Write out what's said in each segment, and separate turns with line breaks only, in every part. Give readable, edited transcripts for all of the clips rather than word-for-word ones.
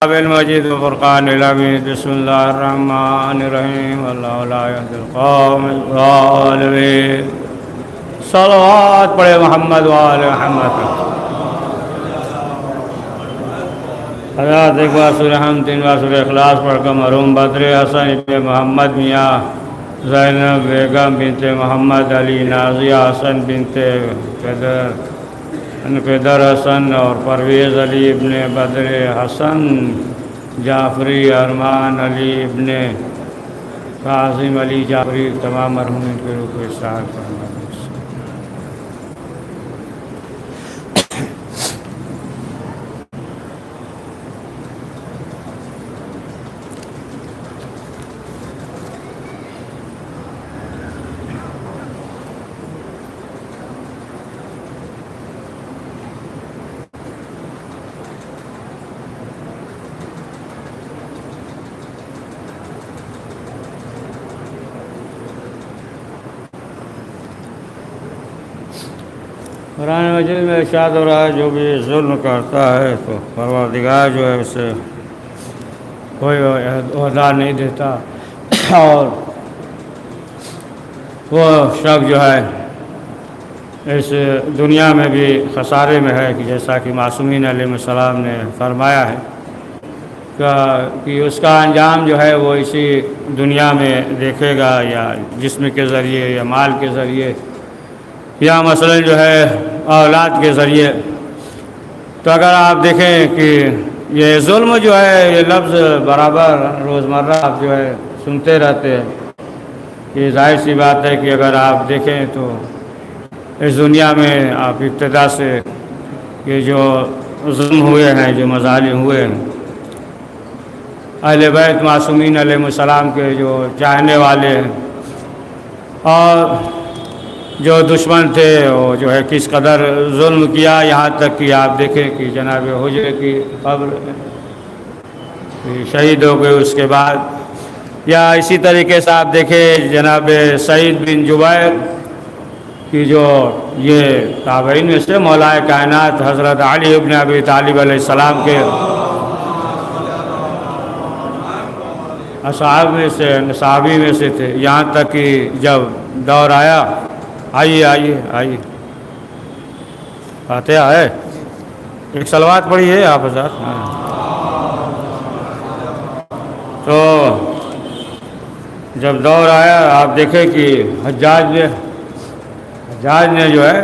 المجيد وفرقان الحميد بسم الله الرحمن الرحيم والله لا يهدي القوم الظالمين صلوات پڑھے محمد وآل محمد حضرات ایک بار سورہ حمد 3 بار سورہ اخلاص پڑھ کر مرحوم بدر حسن ابن محمد میاں زینب بیگم بنت محمد علی نازیہ حسن بنت پیدر حسن اور پرویز علی ابن بدر حسن جعفری ارمان علی ابن قاسم علی جعفری تمام مرحومین کے روح کو استعان فرمائے۔ قرآن مجید میں ارشاد ہو رہا ہے جو بھی ظلم کرتا ہے تو پروردگار جو ہے اسے کوئی عہدہ نہیں دیتا اور وہ شخص جو ہے اس دنیا میں بھی خسارے میں ہے کہ جیسا کہ معصومین علیہ السلام نے فرمایا ہے کہ اس کا انجام جو ہے وہ اسی دنیا میں دیکھے گا یا جسم کے ذریعے یا مال کے ذریعے یا مثلا جو ہے اولاد کے ذریعے۔ تو اگر آپ دیکھیں کہ یہ ظلم جو ہے یہ لفظ برابر روزمرہ آپ جو ہے سنتے رہتے ہیں، یہ ظاہر سی بات ہے کہ اگر آپ دیکھیں تو اس دنیا میں آپ ابتدا سے یہ جو ظلم ہوئے ہیں، جو مظالم ہوئے ہیں، اہل بیت معصومین علیہ السلام کے جو چاہنے والے ہیں اور جو دشمن تھے وہ جو ہے کس قدر ظلم کیا، یہاں تک کہ آپ دیکھیں کہ جناب حجر کی قبر شہید ہو گئے اس کے بعد، یا اسی طریقے سے آپ دیکھیں جناب سعید بن جبیر کی جو یہ تابعین میں سے مولا کائنات حضرت علی ابن ابی طالب علیہ السلام کے اصحاب میں سے صحابی میں سے تھے، یہاں تک کہ جب دور آیا آئیے فاتحہ ہے، ایک صلوات پڑھی ہے آپ حضرات۔ تو جب دور آیا آپ دیکھیں کہ حجاج نے جو ہے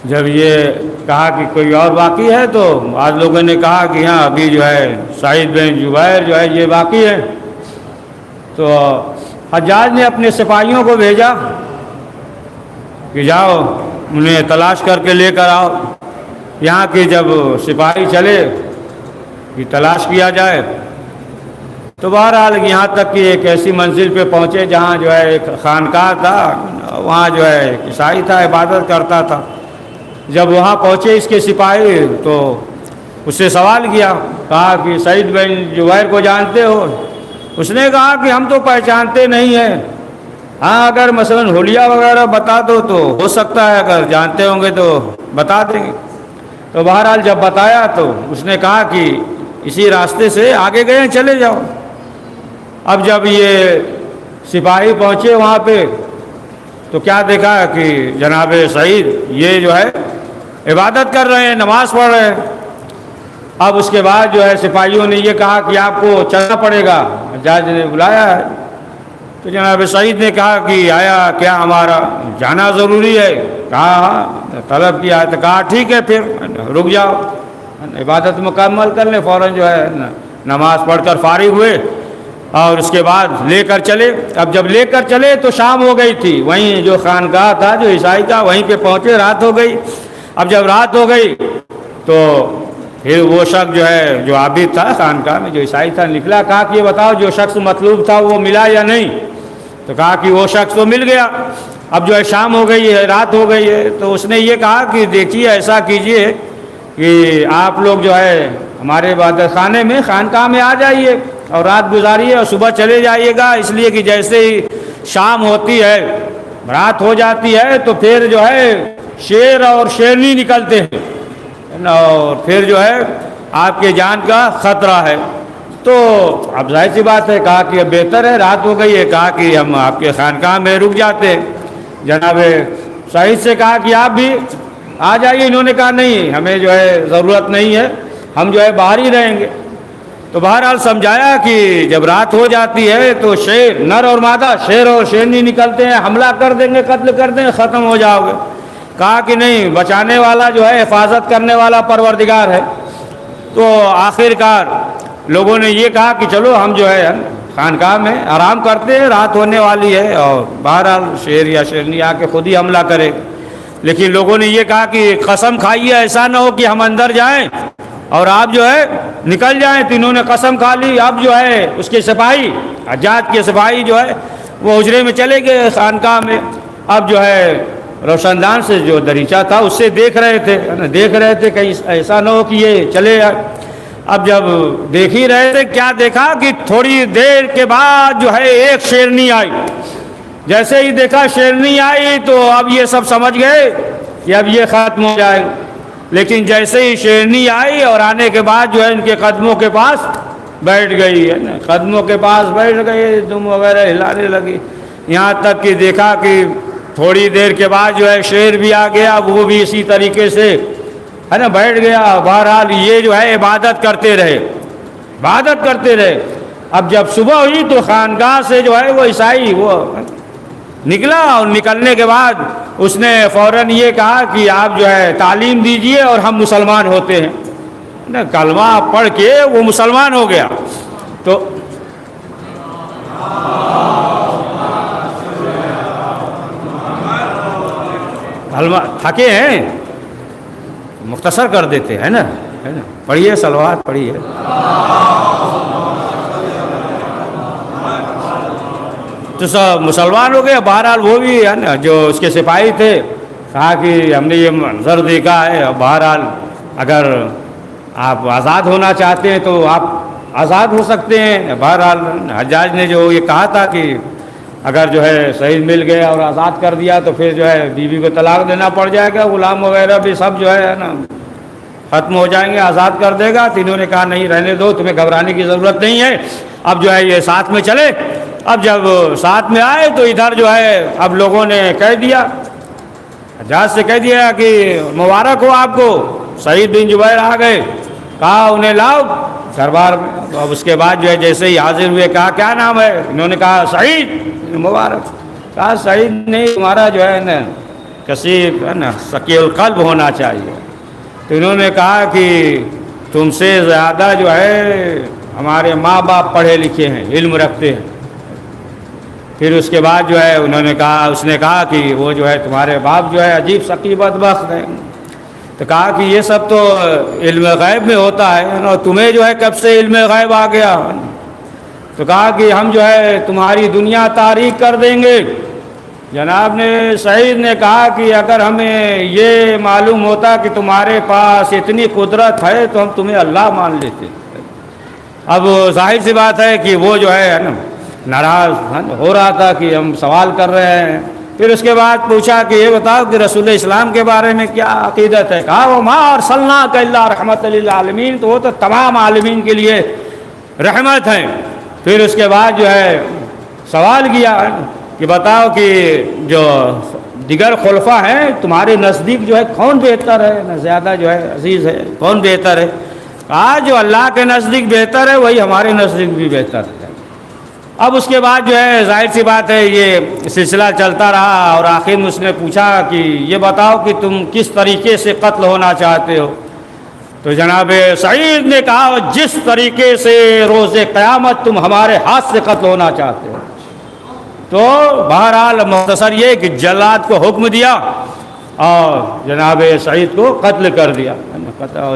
جب یہ کہا کہ کوئی اور باقی ہے تو آج لوگوں نے کہا کہ ہاں ابھی جو ہے سعید بن جبیر جو ہے یہ باقی ہے، تو حجاج نے اپنے سپاہیوں کو بھیجا کہ جاؤ انہیں تلاش کر کے لے کر آؤ۔ یہاں کے جب سپاہی چلے کہ تلاش کیا جائے تو بہرحال یہاں تک کہ ایک ایسی منزل پہ پہنچے جہاں جو ہے ایک خانقاہ تھا، وہاں جو ہے ایک عیسائی تھا، عبادت کرتا تھا۔ جب وہاں پہنچے اس کے سپاہی تو اس سے سوال کیا، کہا کہ سعید بن جبیر کو جانتے ہو؟ اس نے کہا کہ ہم تو پہچانتے نہیں ہیں، ہاں اگر مثلا حلیہ وغیرہ بتا دو تو ہو سکتا ہے، اگر جانتے ہوں گے تو بتا دیں گے۔ تو بہرحال جب بتایا تو اس نے کہا کہ اسی راستے سے آگے گئے چلے جاؤ۔ اب جب یہ سپاہی پہنچے وہاں پہ تو کیا دیکھا کہ جناب سعید یہ جو ہے عبادت کر رہے ہیں، نماز پڑھ رہے ہیں۔ اب اس کے بعد جو ہے سپاہیوں نے یہ کہا کہ آپ کو چلنا پڑے گا، حجاج نے بلایا ہے۔ تو جناب سعید نے کہا کہ آیا کیا ہمارا جانا ضروری ہے؟ کہا ہاں طلب کیا، تو کہا ٹھیک ہے پھر رک جاؤ، عبادت مکمل کر لیں۔ فوراً جو ہے نماز پڑھ کر فارغ ہوئے اور اس کے بعد لے کر چلے۔ اب جب لے کر چلے تو شام ہو گئی تھی، وہیں جو خانقاہ تھا جو عیسائی کا وہیں پہ پہنچے، رات ہو گئی۔ اب جب رات ہو گئی تو پھر وہ شخص جو ہے جو عابد تھا خانقاہ میں جو عیسائی تھا نکلا، کہا کہ یہ بتاؤ جو شخص مطلوب تھا وہ ملا یا نہیں؟ تو کہا کہ وہ شخص تو مل گیا۔ اب جو ہے شام ہو گئی ہے، رات ہو گئی ہے، تو اس نے یہ کہا کہ دیکھیے ایسا کیجئے کہ آپ لوگ جو ہے ہمارے عبادت خانے میں خانقاہ میں آ جائیے اور رات گزاریے اور صبح چلے جائیے گا، اس لیے کہ جیسے ہی شام ہوتی ہے رات ہو جاتی ہے تو پھر جو ہے شیر اور شیرنی نکلتے ہیں اور پھر جو ہے آپ کے جان کا خطرہ ہے. تو اب ظاہر سی بات ہے کہا کہ اب بہتر ہے رات ہو گئی ہے, کہا کہ ہم آپ کے خانقاہ میں رک جاتے ہیں. جناب سعید سے کہا کہ آپ بھی آ جائیے. انہوں نے کہا نہیں ہمیں جو ہے ضرورت نہیں ہے, ہم جو ہے باہر ہی رہیں گے. تو بہرحال سمجھایا کہ جب رات ہو جاتی ہے تو شیر نر اور مادہ شیر اور شیرنی نکلتے ہیں, حملہ کر دیں گے, قتل کر دیں گے, ختم ہو جاؤ گے. کہا کہ نہیں, بچانے والا جو ہے حفاظت کرنے والا پروردگار ہے. تو آخر کار لوگوں نے یہ کہا کہ چلو ہم جو ہے خانقاہ میں آرام کرتے ہیں, رات ہونے والی ہے اور بہرحال شیر یا شیرنی آ کے خود ہی حملہ کرے. لیکن لوگوں نے یہ کہا کہ قسم کھائیے ایسا نہ ہو کہ ہم اندر جائیں اور آپ جو ہے نکل جائیں. تو انہوں نے قسم کھا لی. اب جو ہے اس کے سپاہی, حجاج کے سپاہی جو ہے وہ حجرے میں چلے گئے خانقاہ میں. اب جو ہے روشن دان سے جو دریچہ تھا اس سے دیکھ رہے تھے کہیں ایسا نہ ہو کہ یہ چلے جائے. اب جب دیکھ ہی رہے تھے, کیا دیکھا کہ تھوڑی دیر کے بعد جو ہے ایک شیرنی آئی. جیسے ہی دیکھا شیرنی آئی تو اب یہ سب سمجھ گئے کہ اب یہ ختم ہو جائے. لیکن جیسے ہی شیرنی آئی اور آنے کے بعد جو ہے ان کے قدموں کے پاس بیٹھ گئی ہے نا, قدموں کے پاس بیٹھ گئی, دم وغیرہ ہلانے لگی. یہاں تک کہ دیکھا کہ تھوڑی دیر کے بعد جو ہے شیر بھی آ گیا, وہ بھی اسی طریقے سے ہے نا بیٹھ گیا. بہرحال یہ جو ہے عبادت کرتے رہے. اب جب صبح ہوئی تو خانقاہ سے جو ہے وہ عیسائی وہ نکلا, اور نکلنے کے بعد اس نے فوراً یہ کہا کہ آپ جو ہے تعلیم دیجئے اور ہم مسلمان ہوتے ہیں. کلمہ پڑھ کے وہ مسلمان ہو گیا. تو کلمہ تھکے ہیں, مختصر کر دیتے ہے نا, پڑھیے صلوات پڑھیے. تو سب مسلمان ہو گئے. بہرحال وہ بھی ہے نا جو اس کے سپاہی تھے, کہا کہ ہم نے یہ منظر دیکھا ہے, بہرحال اگر آپ آزاد ہونا چاہتے ہیں تو آپ آزاد ہو سکتے ہیں. بہرحال حجاج نے جو یہ کہا تھا کہ اگر جو ہے سعید مل گیا اور آزاد کر دیا تو پھر جو ہے بیوی کو طلاق دینا پڑ جائے گا, غلام وغیرہ بھی سب جو ہے نا ختم ہو جائیں گے, آزاد کر دے گا. تو انہوں نے کہا نہیں رہنے دو, تمہیں گھبرانے کی ضرورت نہیں ہے. اب جو ہے یہ ساتھ میں چلے. اب جب ساتھ میں آئے تو ادھر جو ہے اب لوگوں نے کہہ دیا, حجاج سے کہہ دیا کہ مبارک ہو آپ کو, سعید بن جبیر آ گئے. کہا انہیں لاؤ دربار میں. اب اس کے بعد جو ہے جیسے ہی حاضر ہوئے, کہا کیا نام ہے؟ انہوں نے کہا سعید. مبارک. کہا سعید نہیں, تمہارا جو ہے نا کثیر ہے نا سکی القلب ہونا چاہیے. تو انہوں نے کہا کہ تم سے زیادہ جو ہے ہمارے ماں باپ پڑھے لکھے ہیں, علم رکھتے ہیں. پھر اس کے بعد جو ہے انہوں نے کہا, اس نے کہا کہ وہ جو ہے تمہارے باپ جو ہے عجیب سقی بدبخت ہیں. تو کہا کہ یہ سب تو علم غیب میں ہوتا ہے, اور تمہیں جو ہے کب سے علم غیب آ گیا؟ تو کہا کہ ہم جو ہے تمہاری دنیا تاریک کر دیں گے. جناب نے سعید نے کہا کہ اگر ہمیں یہ معلوم ہوتا کہ تمہارے پاس اتنی قدرت ہے تو ہم تمہیں اللہ مان لیتے. اب ظاہر سی بات ہے کہ وہ جو ہے نا ناراض ہو رہا تھا کہ ہم سوال کر رہے ہیں. پھر اس کے بعد پوچھا کہ یہ بتاؤ کہ رسول اسلام کے بارے میں کیا عقیدت ہے؟ کہا وہ ما ارسلناک الا رحمت للعالمین, تو وہ تو تمام عالمین کے لیے رحمت ہیں. پھر اس کے بعد جو ہے سوال کیا کہ بتاؤ کہ جو دیگر خلفاء ہیں تمہارے نزدیک جو ہے کون بہتر ہے, نہ زیادہ جو ہے عزیز ہے, کون بہتر ہے؟ کہا جو اللہ کے نزدیک بہتر ہے وہی ہمارے نزدیک بھی بہتر ہے. اب اس کے بعد جو ہے ظاہر سی بات ہے یہ سلسلہ چلتا رہا, اور آخر میں اس نے پوچھا کہ یہ بتاؤ کہ تم کس طریقے سے قتل ہونا چاہتے ہو؟ تو جناب سعید نے کہا جس طریقے سے روز قیامت تم ہمارے ہاتھ سے قتل ہونا چاہتے ہو. تو بہرحال مختصر یہ کہ جلاد کو حکم دیا اور جناب سعید کو قتل کر دیا.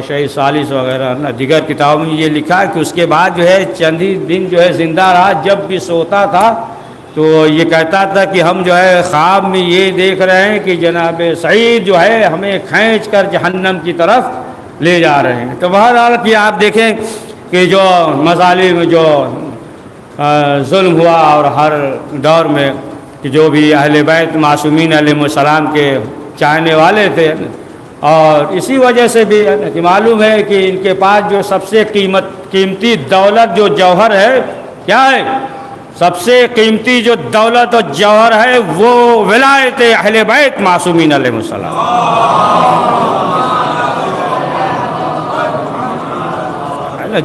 شہید ثالث وغیرہ نہ دیگر کتابوں میں یہ لکھا ہے کہ اس کے بعد جو ہے چند ہی دن جو ہے زندہ رہا. جب بھی سوتا تھا تو یہ کہتا تھا کہ ہم جو ہے خواب میں یہ دیکھ رہے ہیں کہ جناب سعید جو ہے ہمیں کھینچ کر جہنم کی طرف لے جا رہے ہیں. تو بہرحال کہ آپ دیکھیں کہ جو مظالم جو ظلم ہوا اور ہر دور میں کہ جو بھی اہل بیت معصومین علیہ السلام کے چاہنے والے تھے، اور اسی وجہ سے بھی کہ معلوم ہے کہ ان کے پاس جو سب سے قیمتی دولت جو جوہر ہے کیا ہے؟ سب سے قیمتی جو دولت اور جوہر ہے وہ ولایت اہل بیت معصومین علیہ السلام۔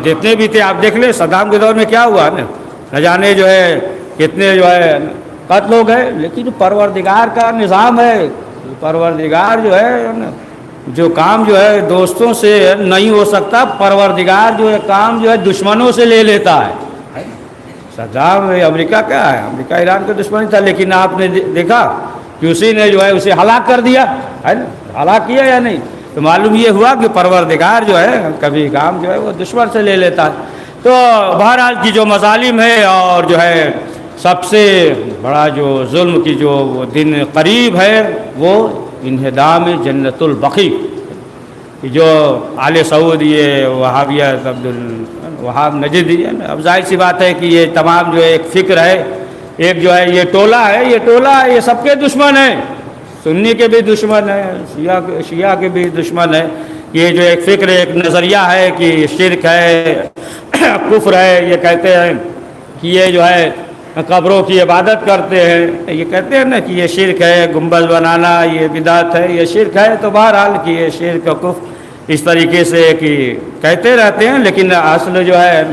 جتنے بھی تھے آپ دیکھ لیں، صدام کے دور میں کیا ہوا نہ جانے جو ہے کتنے جو ہے قتل ہو گئے، لیکن پروردگار کا نظام ہے، پروردگار جو ہے جو کام جو ہے دوستوں سے نہیں ہو سکتا، پروردگار جو ہے کام جو ہے دشمنوں سے لے لیتا ہے۔ صدام امریکہ کیا ہے؟ امریکہ ایران کا دشمن تھا، لیکن آپ نے دیکھا کہ اسی نے جو ہے اسے ہلاک کر دیا ہے نا، ہلاک کیا یا نہیں؟ تو معلوم یہ ہوا کہ پروردگار جو ہے کبھی کام جو ہے وہ دشمن سے لے لیتا ہے۔ تو بہرحال کی جو مظالم ہے اور جو ہے سب سے بڑا جو ظلم کی جو دن قریب ہے وہ انہدام جنت البقیع، جو آل سعود یہ وہابیہ عبدالوہاب نجدی ہے نا، اب ظاہر سی بات ہے کہ یہ تمام جو ایک فکر ہے، ایک جو ہے یہ ٹولہ ہے، یہ سب کے دشمن ہیں، سنی کے بھی دشمن ہیں، شیعہ کے بھی دشمن ہیں۔ یہ جو ایک فکر ایک نظریہ ہے کہ شرک ہے، کفر ہے، یہ کہتے ہیں کہ یہ جو ہے قبروں کی عبادت کرتے ہیں، یہ کہتے ہیں نا کہ یہ شرک ہے، گنبد بنانا یہ بدعت ہے، یہ شرک ہے۔ تو بہرحال کہ یہ شرک و کفر اس طریقے سے کہ کہتے رہتے ہیں، لیکن اصل جو ہے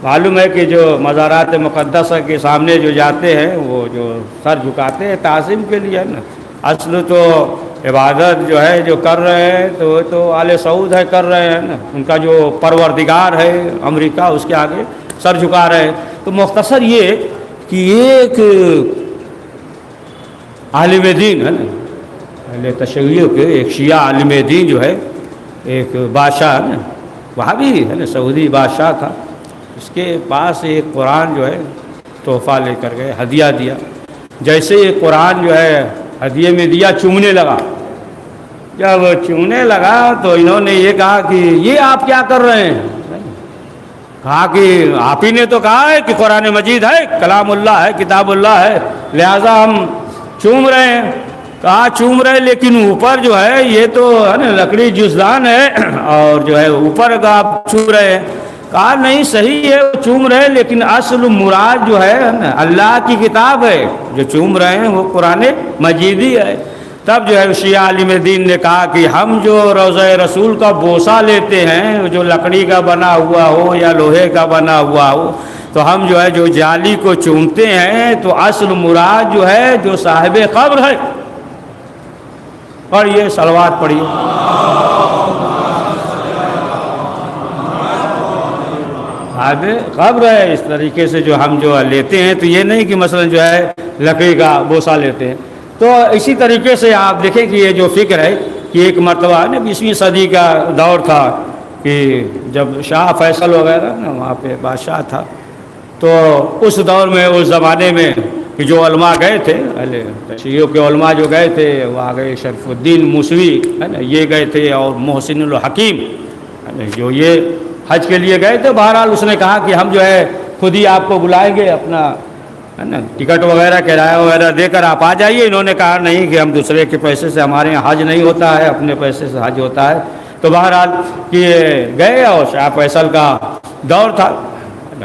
معلوم ہے کہ جو مزارات مقدسہ کے سامنے جو جاتے ہیں وہ جو سر جھکاتے ہیں تعظیم کے لیے نا، اصل تو عبادت جو ہے جو کر رہے ہیں تو وہ تو آل سعود ہے کر رہے ہیں نا، ان کا جو پروردگار ہے امریکہ اس کے آگے سر جھکا رہے ہیں۔ تو مختصر یہ کہ ایک عالم دین ہے نا، اہل تشیع کے ایک شیعہ عالم دین جو ہے، ایک بادشاہ ہے نا، وہاں بھی ہے نا سعودی بادشاہ تھا، اس کے پاس ایک قرآن جو ہے تحفہ لے کر گئے، ہدیہ دیا۔ جیسے یہ قرآن جو ہے ہدیے میں دیا، چومنے لگا۔ جب چومنے لگا تو انہوں نے یہ کہا کہ یہ آپ کیا کر رہے ہیں؟ کہا کہ آپ ہی نے تو کہا ہے کہ قرآن مجید ہے، کلام اللہ ہے، کتاب اللہ ہے، لہذا ہم چوم رہے ہیں۔ کہا چوم رہے لیکن اوپر جو ہے یہ تو ہے نا لکڑی جزدان ہے اور جو ہے اوپر کا آپ چوم رہے ہیں۔ کہا نہیں صحیح ہے وہ چوم رہے، لیکن اصل مراد جو ہے نا اللہ کی کتاب ہے، جو چوم رہے ہیں وہ قرآن مجید ہی ہے۔ تب جو ہے شیعہ عالم دین نے کہا کہ ہم جو روضہ رسول کا بوسہ لیتے ہیں، جو لکڑی کا بنا ہوا ہو یا لوہے کا بنا ہوا ہو، تو ہم جو ہے جو جالی کو چومتے ہیں تو اصل مراد جو ہے جو صاحب قبر ہے۔ اور یہ صلوات پڑھیے۔ صاحب قبر ہے، اس طریقے سے جو ہم جو لیتے ہیں تو یہ نہیں کہ مثلا جو ہے لکڑی کا بوسہ لیتے ہیں۔ تو اسی طریقے سے آپ دیکھیں کہ یہ جو فکر ہے کہ ایک مرتبہ نا 20ویں صدی کا دور تھا کہ جب شاہ فیصل وغیرہ نا وہاں پہ بادشاہ تھا، تو اس دور میں اس زمانے میں کہ جو علماء گئے تھے، شیعوں کے علماء جو گئے تھے وہاں گئے، شرف الدین موسوی ہے نا یہ گئے تھے، اور محسن الحکیم ہے نا جو یہ حج کے لیے گئے تھے۔ بہرحال اس نے کہا کہ ہم جو ہے خود ہی آپ کو بلائیں گے، اپنا ہے نا ٹکٹ وغیرہ کرایہ وغیرہ دے کر آپ آ جائیے۔ انہوں نے کہا نہیں کہ ہم دوسرے کے پیسے سے، ہمارے یہاں حج نہیں ہوتا ہے، اپنے پیسے سے حج ہوتا ہے۔ تو بہرحال کہ گئے اور شاہ فیصل کا دور تھا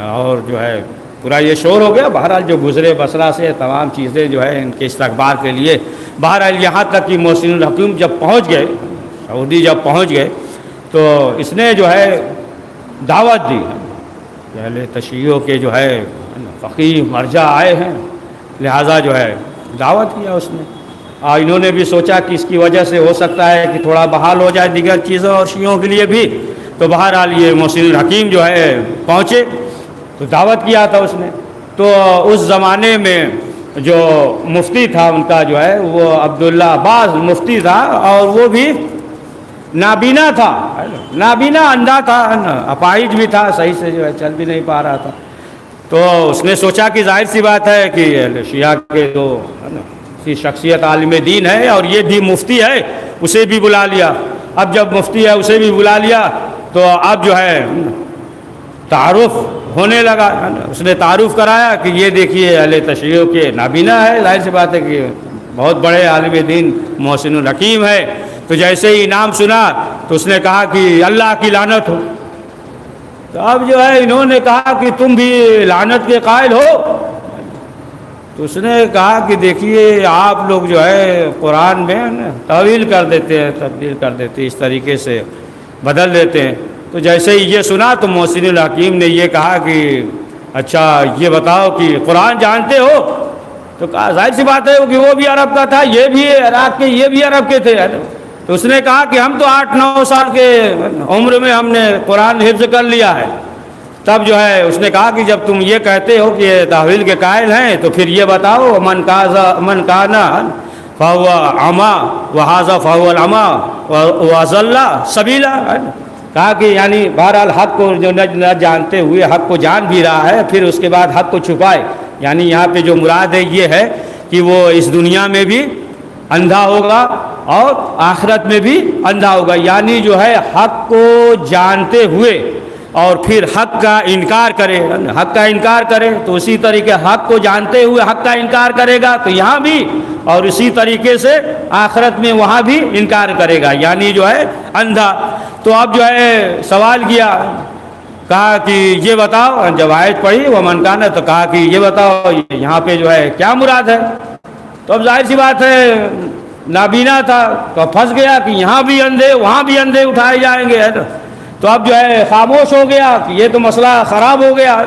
اور جو ہے پورا یہ شور ہو گیا۔ بہرحال جو گزرے بصرہ سے تمام چیزیں جو ہے ان کے استقبال کے لیے، بہرحال یہاں تک کہ محسن الحکیم جب پہنچ گئے، سعودی جب پہنچ گئے تو اس نے جو ہے دعوت دی، پہلے تشیعوں کے جو ہے فقیہ مرجع آئے ہیں، لہٰذا جو ہے دعوت کیا اس نے۔ اور انہوں نے بھی سوچا کہ اس کی وجہ سے ہو سکتا ہے کہ تھوڑا بحال ہو جائے دیگر چیزوں اور شیعوں کے لیے بھی۔ تو بہرحال یہ محسن الحکیم جو ہے پہنچے تو دعوت کیا تھا اس نے۔ تو اس زمانے میں جو مفتی تھا ان کا جو ہے وہ عبداللہ عباس مفتی تھا، اور وہ بھی نابینا تھا، نابینا اندھا تھا، اپاہج بھی تھا، صحیح سے جو ہے چل بھی نہیں پا رہا تھا۔ تو اس نے سوچا کہ ظاہر سی بات ہے کہ شیعہ کے جو ہے نا شخصیت عالم دین ہے اور یہ بھی مفتی ہے، اسے بھی بلا لیا۔ اب جب مفتی ہے اسے بھی بلا لیا تو اب جو ہے تعارف ہونے لگا. اس نے تعارف کرایا کہ یہ دیکھیے اہل تشیع کے نابینا ہے. ظاہر سی بات ہے کہ بہت بڑے عالم دین محسن الحکیم ہے. تو جیسے ہی نام سنا تو اس نے کہا کہ اللہ کی لعنت ہو. تو اب جو ہے انہوں نے کہا کہ تم بھی لعنت کے قائل ہو. تو اس نے کہا کہ دیکھیے آپ لوگ جو ہے قرآن میں تعویل کر دیتے ہیں، تبدیل کر دیتے ہیں، اس طریقے سے بدل دیتے ہیں. تو جیسے ہی یہ سنا تو محسن الحکیم نے یہ کہا کہ اچھا یہ بتاؤ کہ قرآن جانتے ہو؟ تو کہا ظاہر سی بات ہے کہ وہ بھی عرب کا تھا، یہ بھی عراق کے، یہ بھی عرب کے تھے. تو اس نے کہا کہ ہم تو 8-9 سال کے عمر میں ہم نے قرآن حفظ کر لیا ہے. تب جو ہے اس نے کہا کہ جب تم یہ کہتے ہو کہ یہ تحویل کے قائل ہیں تو پھر یہ بتاؤ من کانا فہو اعمی وہذا فہو الاعمی وضل سبیلا. کہا کہ یعنی بہرحال حق کو جو نہ جانتے ہوئے حق کو جان بھی رہا ہے، پھر اس کے بعد حق کو چھپائے. یعنی یہاں پہ جو مراد ہے یہ ہے کہ وہ اس دنیا میں بھی اندھا ہوگا اور آخرت میں بھی اندھا ہوگا. یعنی جو ہے حق کو جانتے ہوئے اور پھر حق کا انکار کرے، حق کا انکار کرے تو اسی طریقے حق کو جانتے ہوئے حق کا انکار کرے گا تو یہاں بھی، اور اسی طریقے سے آخرت میں وہاں بھی انکار کرے گا، یعنی جو ہے اندھا. تو اب جو ہے سوال کیا، کہا کہ یہ بتاؤ، جب آیت پڑھی وہ من کانا تو کہا کہ یہ بتاؤ یہاں پہ جو ہے کیا مراد ہے. تو اب ظاہر سی بات ہے نابینا تھا تو پھنس گیا کہ یہاں بھی اندھے وہاں بھی اندھے اٹھائے جائیں گے. تو اب جو ہے خاموش ہو گیا کہ یہ تو مسئلہ خراب ہو گیا.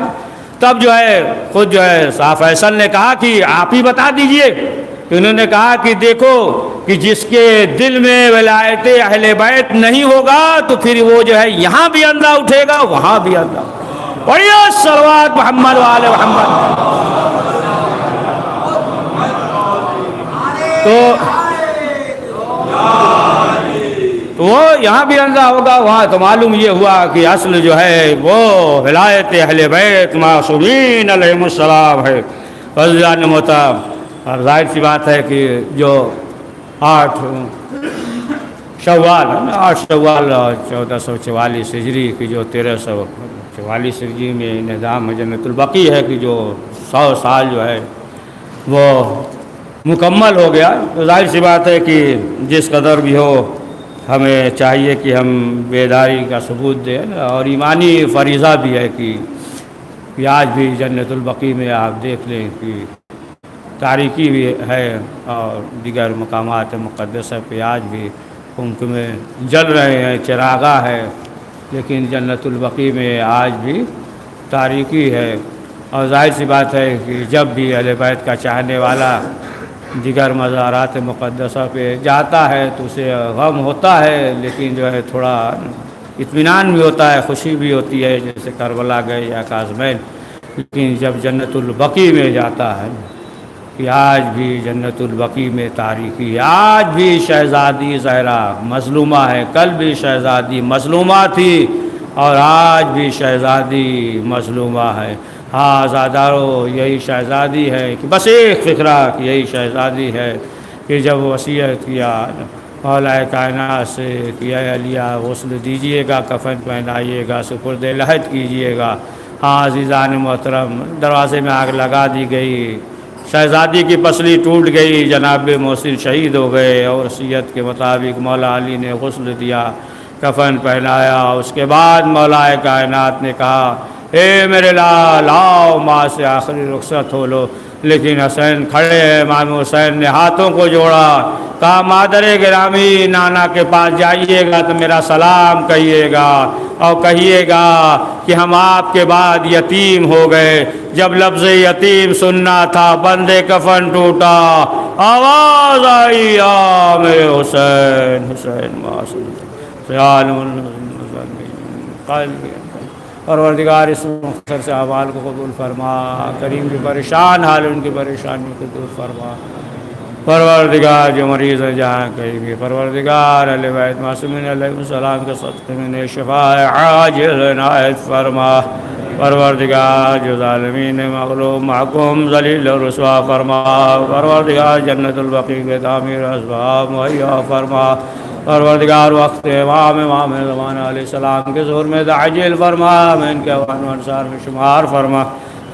تب جو ہے خود جو ہے صاحب فیصل نے کہا کہ آپ ہی بتا دیجئے. تو انہوں نے کہا کہ دیکھو کہ جس کے دل میں ولایت اہل بیت نہیں ہوگا تو پھر وہ جو ہے یہاں بھی اندھا اٹھے گا وہاں بھی اندھا. پڑھیے صلوات محمد وآل محمد. تو وہ یہاں بھی اندھا ہوگا وہاں. تو معلوم یہ ہوا کہ اصل جو ہے وہ ولایت اہل بیت معصومین علیہم السلام ہے رضی اللہ عنہم. اور ظاہر سی بات ہے کہ جو 8 شوال 1444 ہجری کی جو 1344 ہجری میں نظام جنت البقیع ہے کہ جو 100 سال جو ہے وہ مکمل ہو گیا. تو ظاہر سی بات ہے کہ جس قدر بھی ہو ہمیں چاہیے کہ ہم بیداری کا ثبوت دیں، اور ایمانی فریضہ بھی ہے کہ آج بھی جنت البقیع میں آپ دیکھ لیں کہ تاریکی بھی ہے اور دیگر مقامات مقدسہ پہ آج بھی کنک میں جل رہے ہیں، چراغاں ہے، لیکن جنت البقیع میں آج بھی تاریکی ہے. اور ظاہر سی بات ہے کہ جب بھی اہل بیت کا چاہنے والا دیگر مزارات مقدسہ پہ جاتا ہے تو اسے غم ہوتا ہے، لیکن جو ہے تھوڑا اطمینان بھی ہوتا ہے، خوشی بھی ہوتی ہے، جیسے کربلا گئے یا کاظمین. لیکن جب جنت البقیع میں جاتا ہے کہ آج بھی جنت البقیع میں تاریکی، آج بھی شہزادی زہرا مظلومہ ہے، کل بھی شہزادی مظلومہ تھی اور آج بھی شہزادی مظلومہ ہے. ہاں آزادارو یہی شہزادی ہے کہ بس ایک فکرہ کہ یہی شہزادی ہے کہ جب وصیت کیا مولا کائنات سے کہ اے علیہ غسل دیجئے گا، کفن پہنائیے گا، سپرد لحد کیجئے گا. ہاں عزیزان محترم، دروازے میں آگ لگا دی گئی، شہزادی کی پسلی ٹوٹ گئی، جناب محسن شہید ہو گئے اور وصیت کے مطابق مولا علی نے غسل دیا، کفن پہنایا. اس کے بعد مولا کائنات نے کہا اے میرے لال آؤ ماں سے آخری رخصت ہو لو. لیکن حسین کھڑے ہیں، امام حسین نے ہاتھوں کو جوڑا، کہا مادر گرامی نانا کے پاس جائیے گا تو میرا سلام کہیے گا اور کہیے گا کہ ہم آپ کے بعد یتیم ہو گئے. جب لفظ یتیم سننا تھا بندے کفن ٹوٹا، آواز آئی آ میرے حسین حسین پروردگار اس مختصر سے اعمال کو قبول فرما، کریم کی پریشان حال ان کی پریشانی کو دور فرما. پروردگار جو مریض ہے جہاں کہیں بھی، پروردگار اہل بیت معصومین علیہ السلام کے صدقے میں شفاء عاجل عنایت فرما. پروردگار جو ظالمین مغلوب محکوم ذلیل و رسوا فرما. پروردگار جنت البقیع کے تعمیر اسباب مہیا فرما. پروردگار وقت امام زمانہ علیہ السلام کے ظہور میں تعجیل فرما، میں ان کے اعوان و انصار میں شمار فرما۔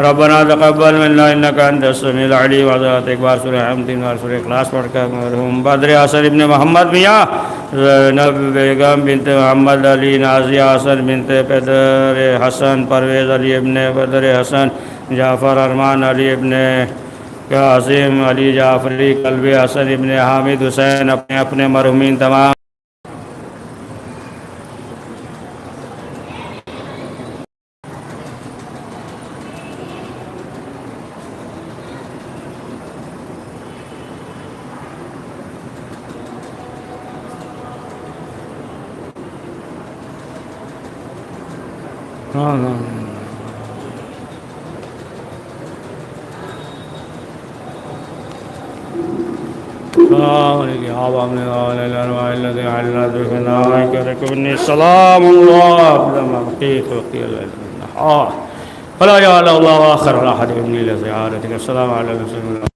ربنا تقبل منا انك انت السميع العليم۔ حضرات ایک بار سورہ حمد تین بار سورہ اخلاص پڑھ کر مرحوم بدر حسن ابن محمد میاں، زینب بیگم بنت محمد علی، نازیہ حسن بنت پدر حسن، پرویز علی ابن بدر حسن، جعفر ارمان علی ابن قاسم علی جعفری، قلبی حسن ابن حامد حسین، اپنے اپنے مرحومین تمام السلام الله فلا يا الله آخر راحة ابني لزيارتك. السلام عليكم.